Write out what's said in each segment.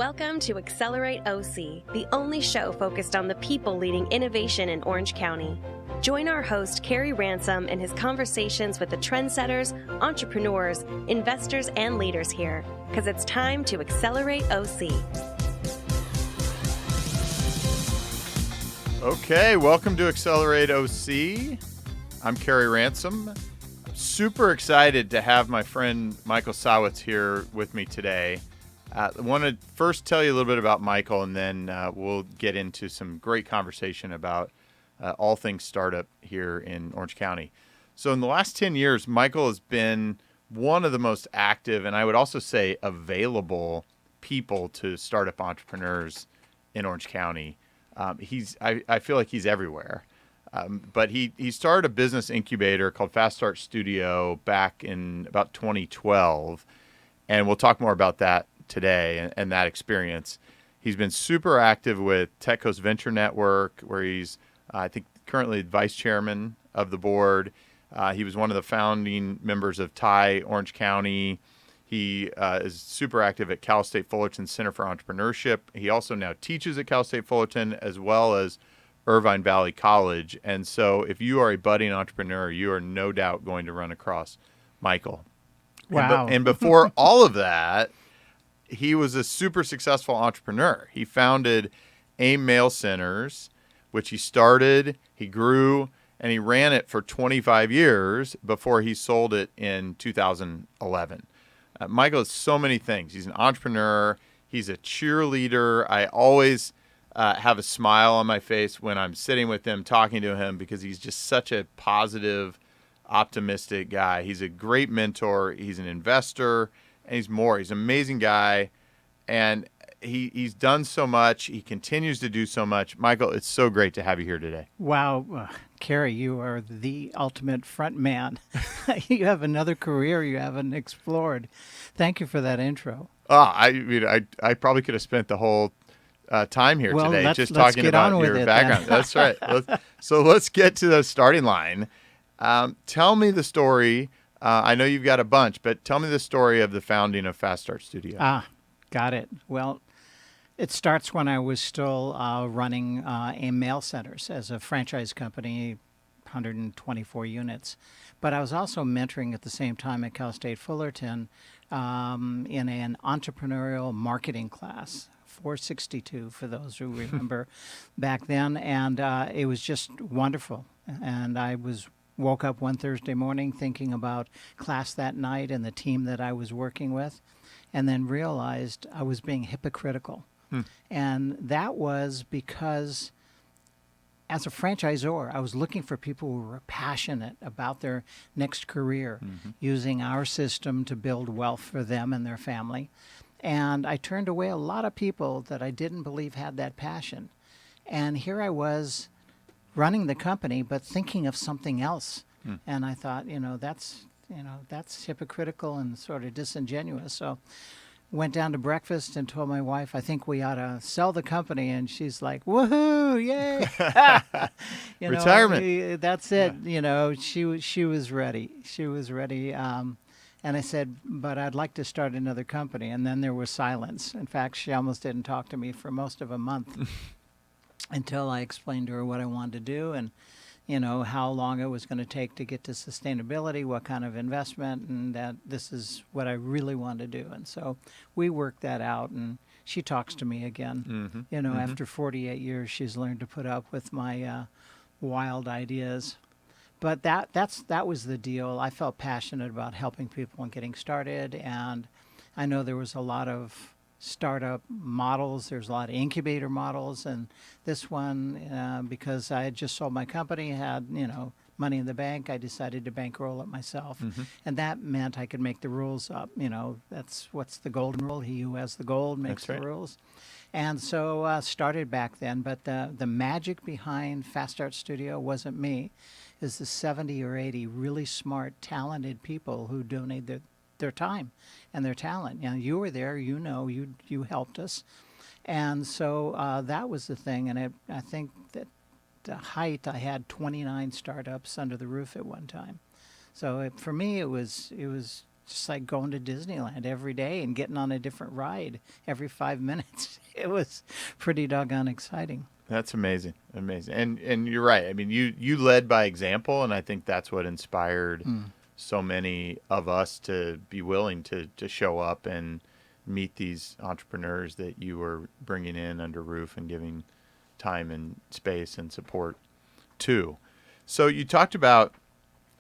Welcome to Accelerate OC, the only show focused on the people leading innovation in Orange County. Join our host, Kerry Ransom, in his conversations with the trendsetters, entrepreneurs, investors, and leaders here, because it's time to Accelerate OC. Okay, welcome to Accelerate OC. I'm Kerry Ransom. I'm super excited to have my friend Michael Sawitz here with me today. I want to first tell you a little bit about Michael, and then we'll get into some great conversation about all things startup here in Orange County. So in the last 10 years, Michael has been one of the most active, and I would also say available people to startup entrepreneurs in Orange County. I feel like he's everywhere. But he started a business incubator called Fast Start Studio back in about 2012, and we'll talk more about that today and that experience. He's been super active with Tech Coast Venture Network, where he's, I think, currently vice chairman of the board. He was one of the founding members of TIE Orange County. He is super active at Cal State Fullerton Center for Entrepreneurship. He also now teaches at Cal State Fullerton as well as Irvine Valley College. And so if you are a budding entrepreneur, you are no doubt going to run across Michael. Wow. And before all of that, he was a super successful entrepreneur. He founded AIM Mail Centers, which he started, he grew, and he ran it for 25 years before he sold it in 2011. Michael is so many things. He's an entrepreneur. He's a cheerleader. I always have a smile on my face when I'm sitting with him, talking to him, because he's just such a positive, optimistic guy. He's a great mentor. He's an investor. And he's more. He's an amazing guy, and he's done so much. He continues to do so much. Michael, it's so great to have you here today. Wow. Kerry, you are the ultimate front man. You have another career you haven't explored. Thank you for that intro. I probably could have spent the whole time here today just talking about your background. That's right. Let's get to the starting line. Tell me the story. I know you've got a bunch, but tell me the story of the founding of Fast Start Studio. Got it. Well, it starts when I was still running AIM Mail Centers as a franchise company, 124 units. But I was also mentoring at the same time at Cal State Fullerton in an entrepreneurial marketing class, 462 for those who remember back then. And it was just wonderful. And I woke up one Thursday morning thinking about class that night and the team that I was working with, and then realized I was being hypocritical. And that was because as a franchisor, I was looking for people who were passionate about their next career, using our system to build wealth for them and their family. And I turned away a lot of people that I didn't believe had that passion. And here I was running the company, but thinking of something else. And I thought, that's hypocritical and sort of disingenuous. So went down to breakfast and told my wife, I think we ought to sell the company. And she's like, woohoo, yay. Retirement. That's it. Yeah. She was ready. She was ready. And I said, but I'd like to start another company. And then there was silence. In fact, she almost didn't talk to me for most of a month. Until I explained to her what I wanted to do and, how long it was going to take to get to sustainability, what kind of investment, and that this is what I really wanted to do. And so we worked that out, and she talks to me again. After 48 years, she's learned to put up with my wild ideas. But that was the deal. I felt passionate about helping people and getting started, and I know there was a lot of startup models. There's a lot of incubator models, and this one, because I had just sold my company, had money in the bank, I decided to bankroll it myself, and that meant I could make the rules up. That's what's the golden rule: he who has the gold makes the rules. And so started back then. But the magic behind Fast Start Studio wasn't me; is the 70 or 80 really smart, talented people who donated their time and their talent. You were there, you helped us. And so that was the thing. And I think that the height, I had 29 startups under the roof at one time. So for me, it was just like going to Disneyland every day and getting on a different ride every 5 minutes. It was pretty doggone exciting. That's amazing, amazing, and you're right. I mean, you led by example, and I think that's what inspired so many of us to be willing to show up and meet these entrepreneurs that you were bringing in under roof and giving time and space and support to. So you talked about,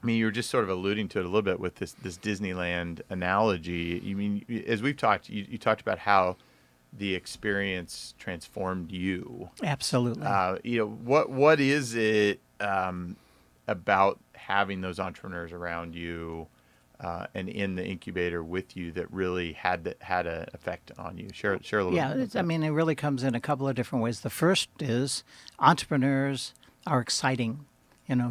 I mean, you were just sort of alluding to it a little bit with this Disneyland analogy. You mean, as we've talked, you talked about how the experience transformed you. Absolutely. What is it about having those entrepreneurs around you and in the incubator with you that really had an effect on you? Share a little bit. Yeah, I mean, it really comes in a couple of different ways. The first is entrepreneurs are exciting.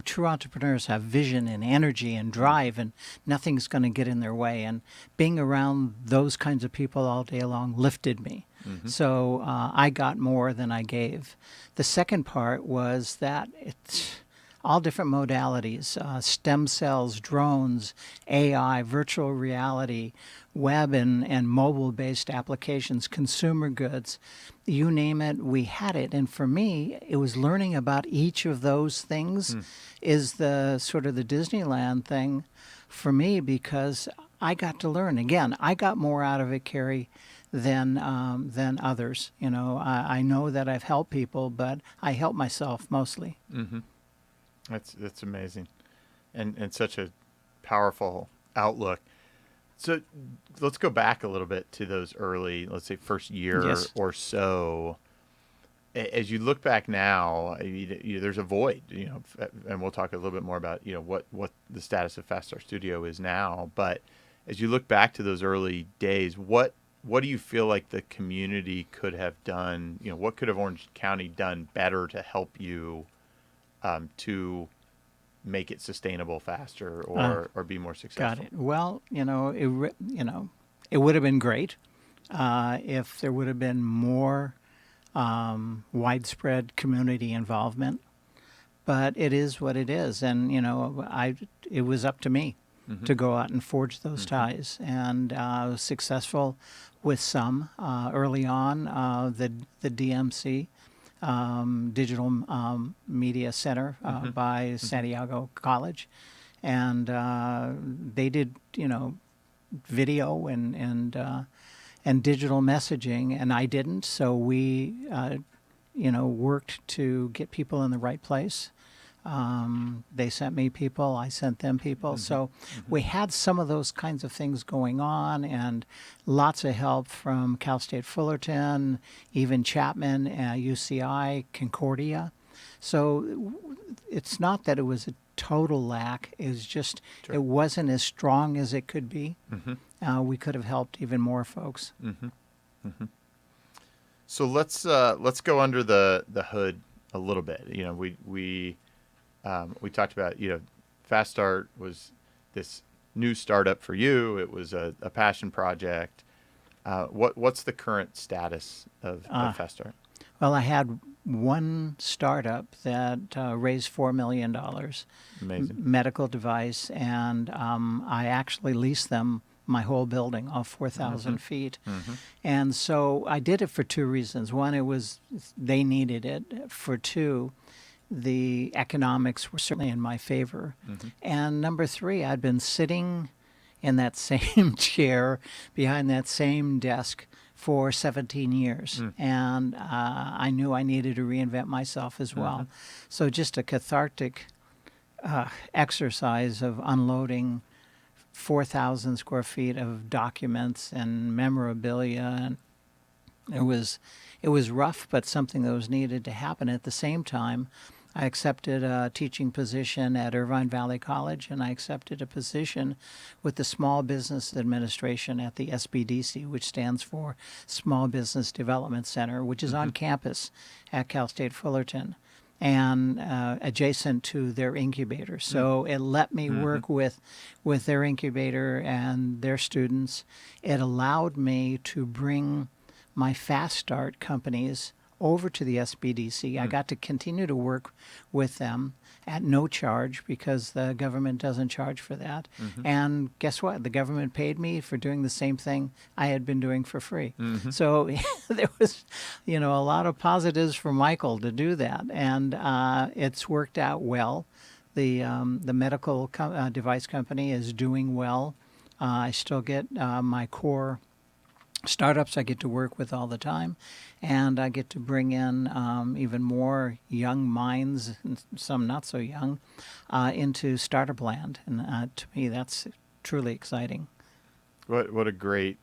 True entrepreneurs have vision and energy and drive, and nothing's going to get in their way. And being around those kinds of people all day long lifted me. Mm-hmm. So I got more than I gave. The second part was that it's all different modalities, stem cells, drones, AI, virtual reality, web and mobile-based applications, consumer goods, you name it, we had it. And for me, it was learning about each of those things is the sort of the Disneyland thing for me, because I got to learn. Again, I got more out of it, Carrie, than others. I know that I've helped people, but I help myself mostly. Mm-hmm. That's amazing, and such a powerful outlook. So let's go back a little bit to those early, let's say, first year or so. As you look back now, there's a void, and we'll talk a little bit more about what the status of Fast Start Studio is now. But as you look back to those early days, what do you feel like the community could have done? What could have Orange County done better to help you to make it sustainable faster or be more successful? Got it. Well, it would have been great if there would have been more widespread community involvement. But it is what it is, and it was up to me to go out and forge those ties, and I was successful with some early on. The DMC. Digital Media Center by Santiago College, and they did video and digital messaging, and I didn't. So we worked to get people in the right place. They sent me people, I sent them people. So we had some of those kinds of things going on, and lots of help from Cal State Fullerton, even Chapman, UCI, Concordia. So it's not that it was a total lack. It was just It wasn't as strong as it could be. We could have helped even more folks. So let's go under the hood a little bit. We talked about, Fast Start was this new startup for you. It was a passion project. What's the current status of Fast Start? Well, I had one startup that raised $4 million. Amazing. Medical device, and I actually leased them my whole building, all 4,000 feet. And so I did it for two reasons. One, it was they needed it. For two, the economics were certainly in my favor. And number three, I'd been sitting in that same chair behind that same desk for 17 years. And I knew I needed to reinvent myself as well. So just a cathartic exercise of unloading 4,000 square feet of documents and memorabilia. And it was rough, but something that was needed to happen. At the same time, I accepted a teaching position at Irvine Valley College, and I accepted a position with the Small Business Administration at the SBDC, which stands for Small Business Development Center, which is on campus at Cal State Fullerton and adjacent to their incubator. So it let me work with their incubator and their students. It allowed me to bring my Fast Start companies over to the SBDC. I got to continue to work with them at no charge because the government doesn't charge for that. And guess what? The government paid me for doing the same thing I had been doing for free. So there was, a lot of positives for Michael to do that, and it's worked out well. The medical device company is doing well. I still get my core startups I get to work with all the time, and I get to bring in even more young minds, and some not so young, into startup land. And to me, that's truly exciting. What a great,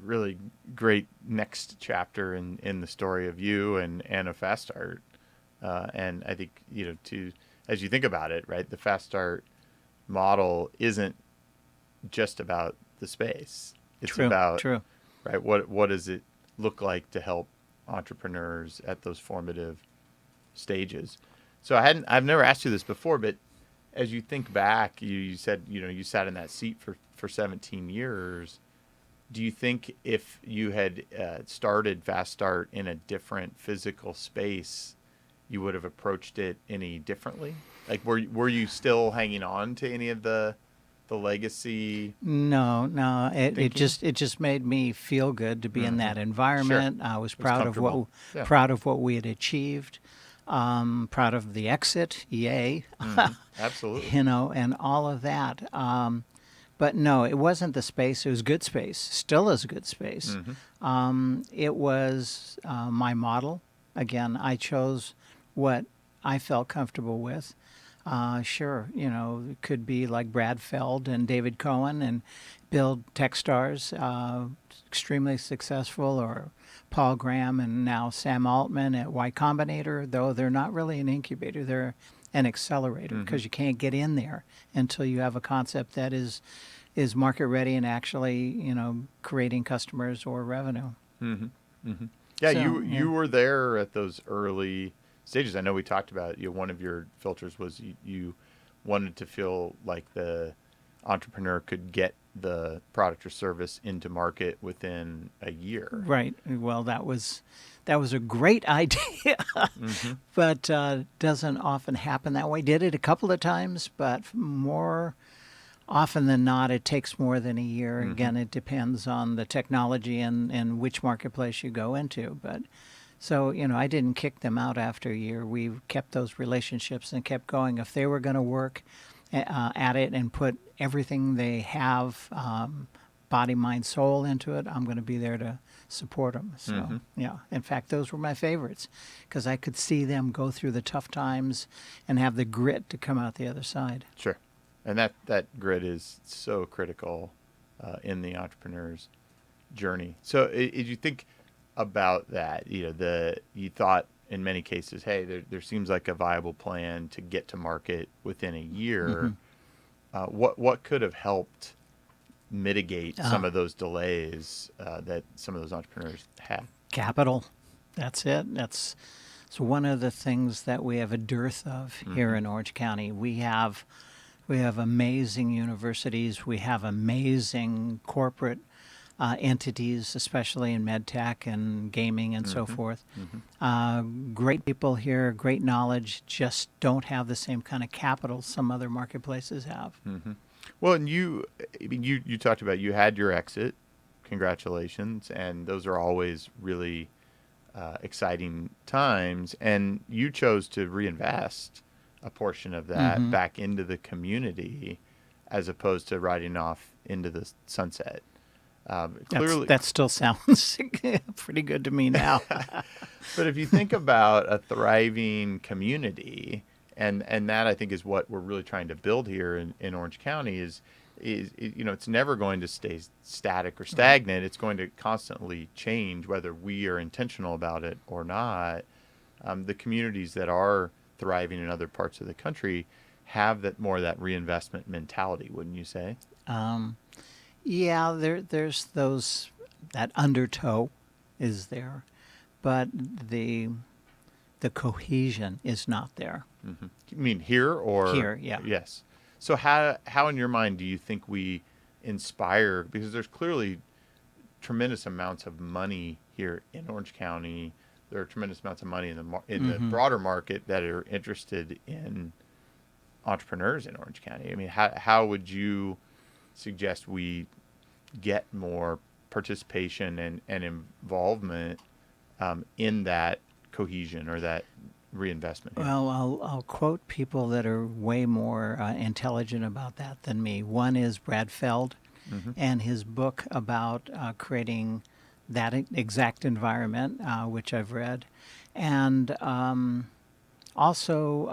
really great next chapter in the story of you and a Fast Start. And I think, as you think about it, right, the Fast Start model isn't just about the space. It's about, right, what does it look like to help entrepreneurs at those formative stages? So I've never asked you this before, but as you think back, you said, you sat in that seat for 17 years. Do you think if you had started Fast Start in a different physical space, you would have approached it any differently? Like, were you still hanging on to any of the legacy? No. It just made me feel good to be in that environment. I was proud of what we had achieved. Proud of the exit, yay! Absolutely. And all of that. But no, it wasn't the space. It was good space. Still is good space. It was my model. Again, I chose what I felt comfortable with. Sure, it could be like Brad Feld and David Cohen and build Techstars, extremely successful, or Paul Graham and now Sam Altman at Y Combinator, though they're not really an incubator, they're an accelerator, because you can't get in there until you have a concept that is market ready and actually, creating customers or revenue. Yeah, so, you were there at those early stages. I know we talked about, one of your filters was you wanted to feel like the entrepreneur could get the product or service into market within a year. Right. Well, that was a great idea, but doesn't often happen that way. Did it a couple of times, but more often than not, it takes more than a year. Again, it depends on the technology and which marketplace you go into, but. So, I didn't kick them out after a year. We kept those relationships and kept going. If they were going to work at it and put everything they have, body, mind, soul into it, I'm going to be there to support them. So, yeah. In fact, those were my favorites because I could see them go through the tough times and have the grit to come out the other side. Sure. And that grit is so critical in the entrepreneur's journey. So, did you think about that, you thought in many cases, hey, there seems like a viable plan to get to market within a year. What could have helped mitigate some of those delays that some of those entrepreneurs had? Capital. That's it. That's one of the things that we have a dearth of here in Orange County. We have amazing universities. We have amazing corporate entities, especially in medtech and gaming and so forth. Great people here, great knowledge, just don't have the same kind of capital some other marketplaces have. Well, and you talked about you had your exit. Congratulations. And those are always really exciting times. And you chose to reinvest a portion of that back into the community as opposed to riding off into the sunset. Clearly, that still sounds pretty good to me now. But if you think about a thriving community, and that I think is what we're really trying to build here in Orange County is it's never going to stay static or stagnant. It's going to constantly change, whether we are intentional about it or not. The communities that are thriving in other parts of the country have that reinvestment mentality, wouldn't you say? Yeah, there's that undertow is there, but the cohesion is not there. You mean here or? Here, yeah. Yes. So how in your mind do you think we inspire, because there's clearly tremendous amounts of money here in Orange County there are tremendous amounts of money in the broader market that are interested in entrepreneurs in Orange County. I mean, how would you suggest we get more participation and involvement in that cohesion or that reinvestment? Well, I'll quote people that are way more intelligent about that than me. One is Brad Feld and his book about creating that exact environment, which I've read. And also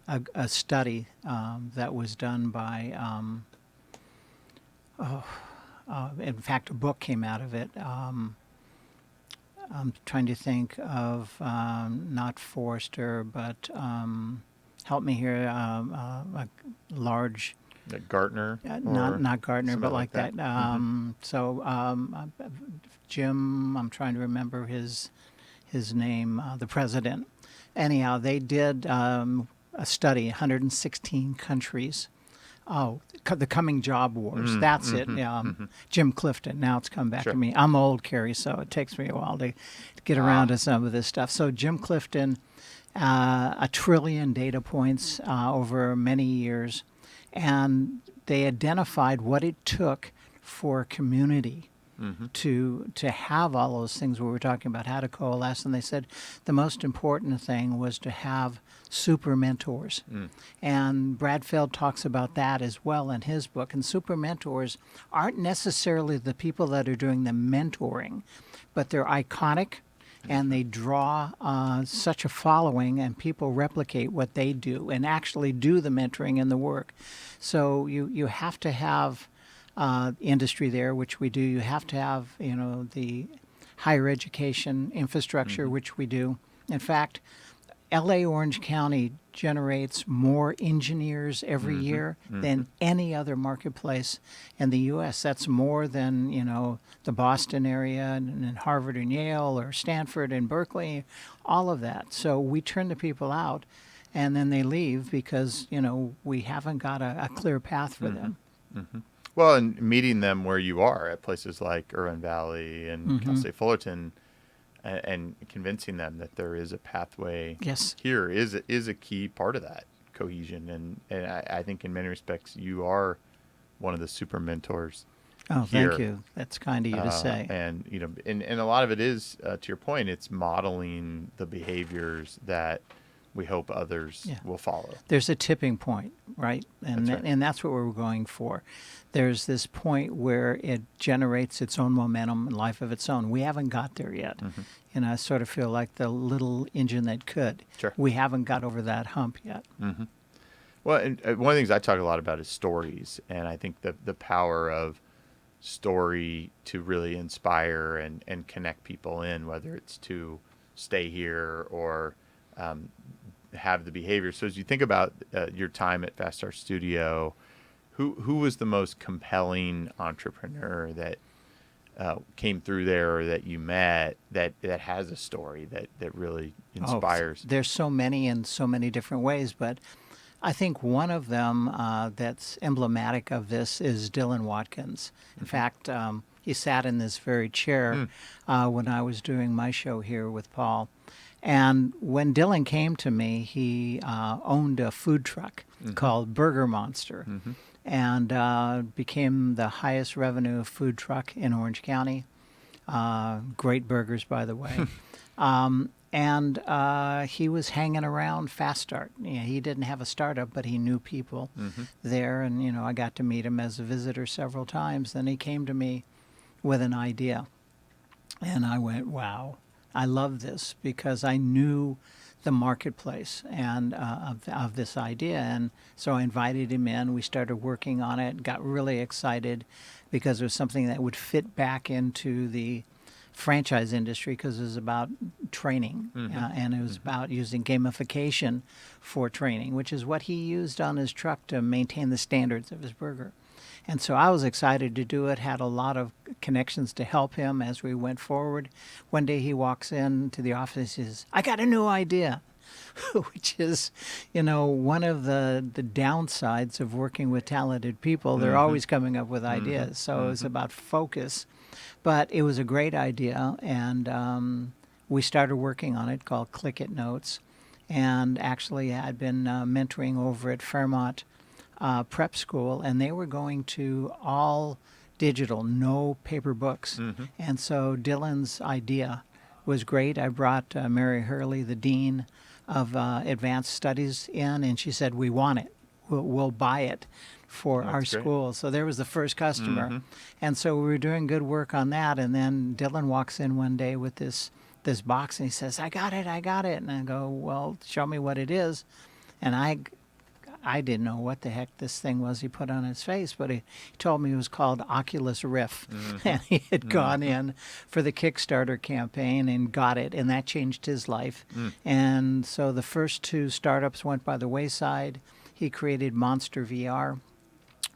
a study that was done by, in fact, a book came out of it. I'm trying to think of not Forrester, but help me here, a large... Like Gartner? Not Gartner, but like that. Mm-hmm. Jim, I'm trying to remember his name, the president. Anyhow, they did a study, 116 countries. Oh, the coming job wars. That's it. Jim Clifton. Now it's come back to me. I'm old, Carrie, so it takes me a while to get around to some of this stuff. So Jim Clifton, 1 trillion data points over many years, and they identified what it took for a community to have all those things we were talking about, how to coalesce. And they said the most important thing was to have super mentors. And Brad Feld talks about that as well in his book. And super mentors aren't necessarily the people that are doing the mentoring, but they're iconic and they draw such a following, and people replicate what they do and actually do the mentoring and the work. So you have to have industry there, which we do. You have to have, the higher education infrastructure, which we do. In fact, LA Orange County generates more engineers every year than any other marketplace in the U.S. That's more than, the Boston area and Harvard and Yale or Stanford and Berkeley, all of that. So we turn the people out and then they leave because, we haven't got a clear path for them. Well, and meeting them where you are at places like Irvine Valley and Cal State Fullerton, and convincing them that there is a pathway here is a key part of that cohesion. And I think in many respects you are one of the super mentors. Oh, here. Thank you. That's kind of you to say. And and a lot of it is, to your point, it's modeling the behaviors that we hope others will follow. There's a tipping point, right? And That's right. And that's what we're going for. There's this point where it generates its own momentum and life of its own. We haven't got there yet. And I sort of feel like the little engine that could. Sure. We haven't got over that hump yet. Well, and one of the things I talk a lot about is stories. And I think the power of story to really inspire and connect people in, whether it's to stay here or have the behavior. So as you think about your time at Fast Start Studio, who was the most compelling entrepreneur that came through there or that you met that has a story that really inspires? There's so many in so many different ways, but I think one of them that's emblematic of this is Dylan Watkins. In fact, he sat in this very chair when I was doing my show here with Paul. And when Dylan came to me, he owned a food truck called Burger Monster and became the highest revenue food truck in Orange County. Great burgers, by the way. And he was hanging around Fast Start. He didn't have a startup, but he knew people there. And, I got to meet him as a visitor several times. Then he came to me with an idea. And I went, wow. I love this because I knew the marketplace and of this idea. And so I invited him in. We started working on it, got really excited because it was something that would fit back into the franchise industry because it was about training and it was about using gamification for training, which is what he used on his truck to maintain the standards of his burger. And so I was excited to do it, had a lot of connections to help him as we went forward. One day he walks into the office and says, I got a new idea, which is, one of the downsides of working with talented people. They're always coming up with ideas. So it was about focus. But it was a great idea, and we started working on it, called Click It Notes, and actually had been mentoring over at Fairmont Prep School, and they were going to all digital, no paper books. And so Dylan's idea was great. I brought Mary Hurley, the dean of advanced studies, in, and she said, we want it. We'll buy it for our school. So there was the first customer. And so we were doing good work on that, and then Dylan walks in one day with this box, and he says, I got it. And I go, well, show me what it is. And I didn't know what the heck this thing was he put on his face, but he told me it was called Oculus Rift. And he had gone in for the Kickstarter campaign and got it, and that changed his life. And so the first 2 startups went by the wayside. He created Monster VR,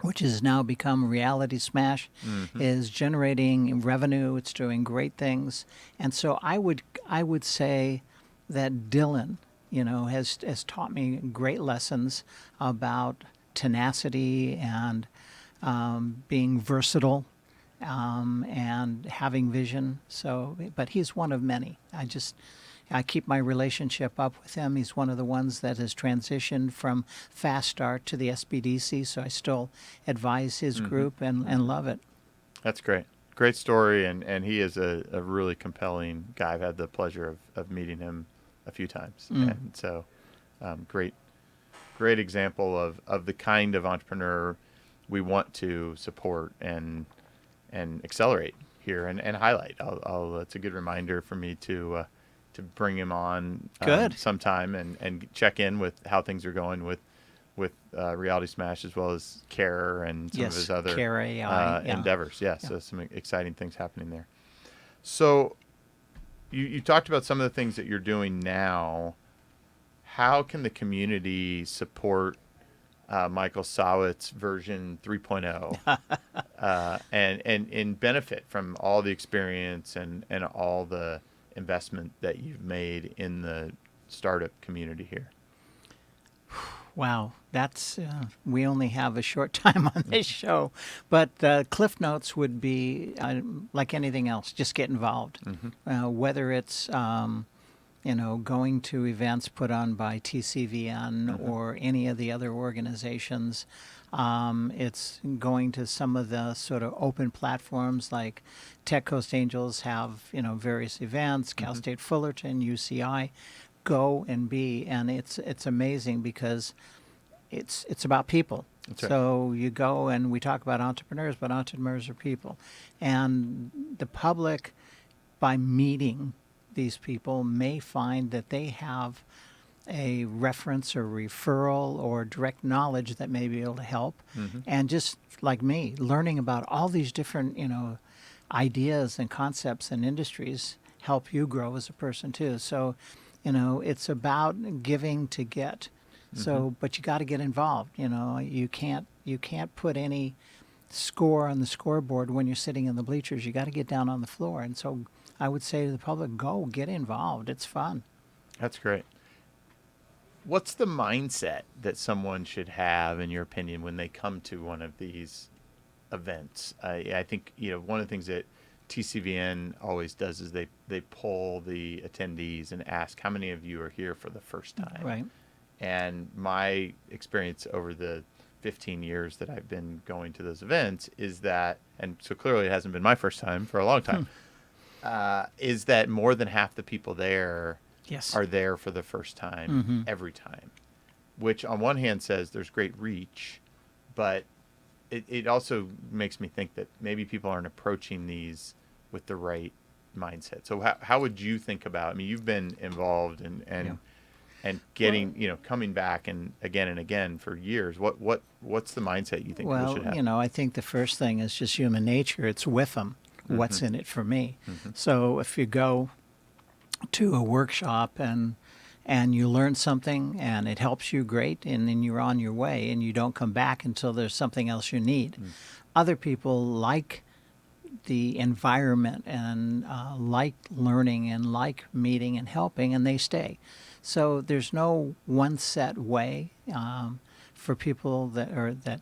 which has now become Reality Smash, is generating revenue. It's doing great things. And so I would say that Dylan, has taught me great lessons about tenacity and being versatile and having vision. So, but he's one of many. I keep my relationship up with him. He's one of the ones that has transitioned from Fast Start to the SBDC, so I still advise his group and love it. That's great. Great story, and he is a really compelling guy. I've had the pleasure of meeting him a few times. And so great example of the kind of entrepreneur we want to support and accelerate here and highlight. It's a good reminder for me to bring him on sometime and check in with how things are going with Reality Smash, as well as Care and some of his other Care AI, endeavors. So some exciting things happening there. So you talked about some of the things that you're doing now. How can the community support Michael Sawitz version 3.0 and benefit from all the experience and all the investment that you've made in the startup community here? Wow, that's we only have a short time on this show, but Cliff Notes would be like anything else. Just get involved, whether it's going to events put on by TCVN or any of the other organizations. It's going to some of the sort of open platforms like Tech Coast Angels have, various events, Cal State Fullerton, UCI. Go and be, and it's amazing because it's about people. That's right. So you go, and we talk about entrepreneurs, but entrepreneurs are people, and the public, by meeting these people, may find that they have a reference or referral or direct knowledge that may be able to help. And just like me, learning about all these different ideas and concepts and industries help you grow as a person too. So it's about giving to get. So, but you got to get involved. You can't put any score on the scoreboard when you're sitting in the bleachers. You got to get down on the floor. And so I would say to the public, go get involved. It's fun. That's great. What's the mindset that someone should have, in your opinion, when they come to one of these events? I think, one of the things that TCVN always does is they poll the attendees and ask, how many of you are here for the first time? Right. And my experience over the 15 years that I've been going to those events is that, and so clearly it hasn't been my first time for a long time, is that more than half the people there are there for the first time every time, which on one hand says there's great reach, but it also makes me think that maybe people aren't approaching these with the right mindset. So how would you think about, you've been involved and getting, coming back and again for years. What's the mindset you think people should have? I think the first thing is just human nature. It's with them. What's in it for me? So if you go to a workshop and you learn something and it helps you, great, and then you're on your way and you don't come back until there's something else you need. Other people like the environment and like learning and like meeting and helping, and they stay. So there's no one set way for people that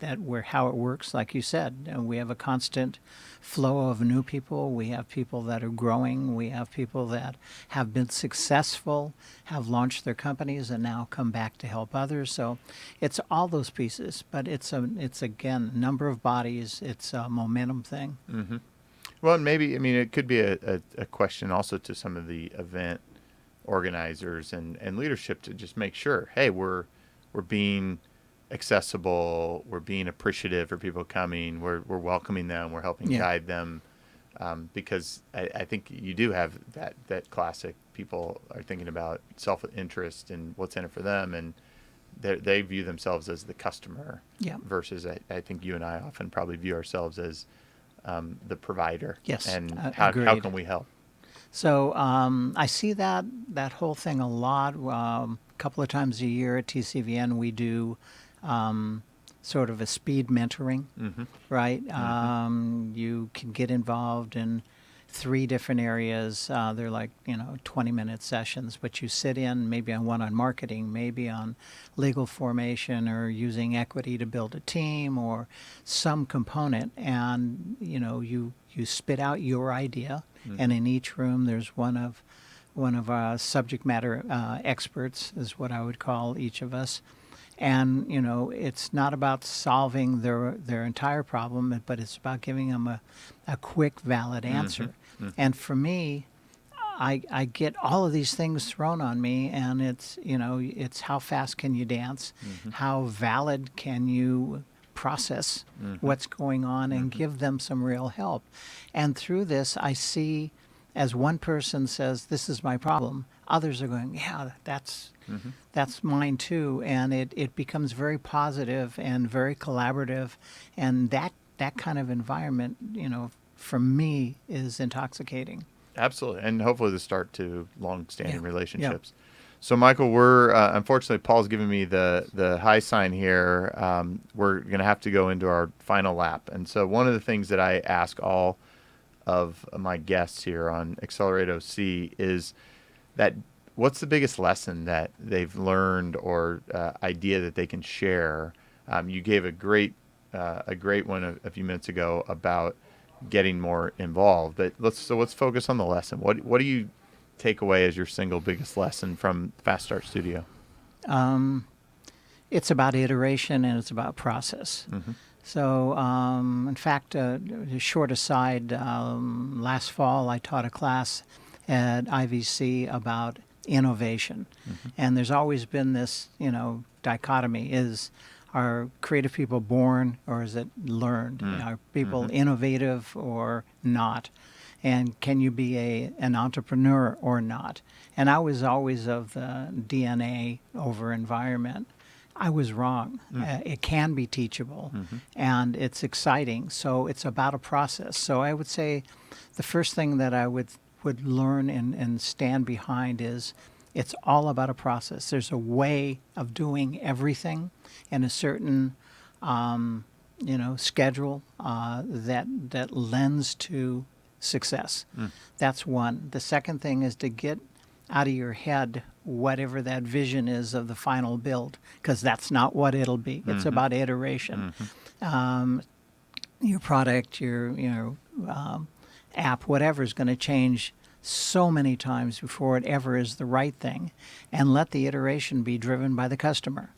how it works, like you said. We have a constant flow of new people. We have people that are growing. We have people that have been successful, have launched their companies, and now come back to help others. So it's all those pieces, but it's again, number of bodies. It's a momentum thing. Mm-hmm. Well, and maybe, I mean, it could be a question also to some of the event organizers and leadership to just make sure, hey, we're being accessible, we're being appreciative for people coming, we're welcoming them, we're helping guide them, because I think you do have that classic, people are thinking about self-interest and what's in it for them, and they view themselves as the customer, versus I think you and I often probably view ourselves as the provider. Yes, and how can we help? So I see that whole thing a lot. A couple of times a year at TCVN, we do sort of a speed mentoring, right? You can get involved in 3 different areas. They're like, 20-minute sessions, but you sit in maybe on one on marketing, maybe on legal formation or using equity to build a team or some component, and you spit out your idea. And in each room, there's one of our subject matter experts, is what I would call each of us. And it's not about solving their entire problem, but it's about giving them a quick, valid answer. And for me, I get all of these things thrown on me, and it's how fast can you dance, how valid can you process what's going on, and give them some real help. And through this, I see, as one person says, this is my problem, others are going, yeah, that's mine too. And it becomes very positive and very collaborative. And that kind of environment, for me, is intoxicating. Absolutely. And hopefully the start to long-standing relationships. So, Michael, we're unfortunately, Paul's giving me the high sign here. We're going to have to go into our final lap. And so one of the things that I ask all of my guests here on Accelerate OC is that what's the biggest lesson that they've learned or idea that they can share? You gave a great one a few minutes ago about getting more involved. But let's focus on the lesson. What do you take away as your single biggest lesson from Fast Start Studio? It's about iteration and it's about process. So, in fact, a short aside, last fall I taught a class at IVC about innovation. And there's always been this, dichotomy. Are creative people born or is it learned? Are people innovative or not? And can you be an entrepreneur or not? And I was always of the DNA over environment. I was wrong. It can be teachable, and it's exciting. So it's about a process. So I would say the first thing that I would learn and stand behind is it's all about a process. There's a way of doing everything in a certain schedule that lends to success. That's one. The second thing is to get out of your head whatever that vision is of the final build, because that's not what it'll be. It's about iteration. Your product, your app, whatever is going to change so many times before it ever is the right thing, and let the iteration be driven by the customer.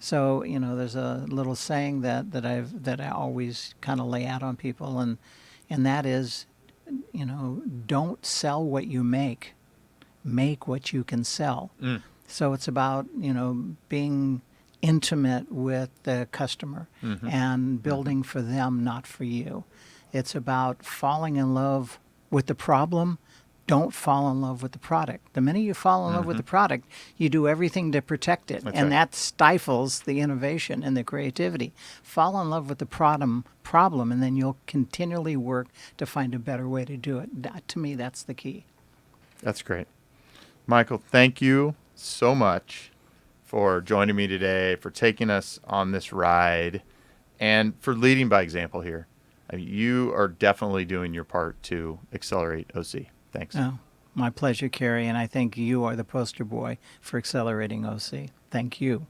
So there's a little saying that I always kind of lay out on people, and that is, don't sell what you make what you can sell. So it's about being intimate with the customer and building for them, not for you. It's about falling in love with the problem. Don't fall in love with the product. The minute you fall in love with the product, you do everything to protect it. That's and right. that stifles the innovation and the creativity. Fall in love with the problem, and then you'll continually work to find a better way to do it. To me, that's the key. That's great. Michael, thank you so much for joining me today, for taking us on this ride, and for leading by example here. I mean, you are definitely doing your part to accelerate OC. Thanks. Oh, my pleasure, Kerry, and I think you are the poster boy for accelerating OC. Thank you.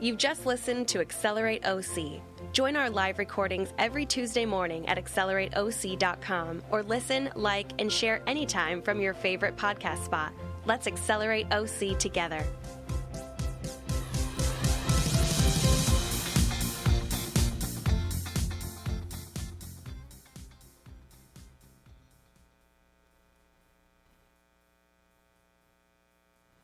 You've just listened to Accelerate OC. Join our live recordings every Tuesday morning at accelerateoc.com or listen, like, and share anytime from your favorite podcast spot. Let's accelerate OC together.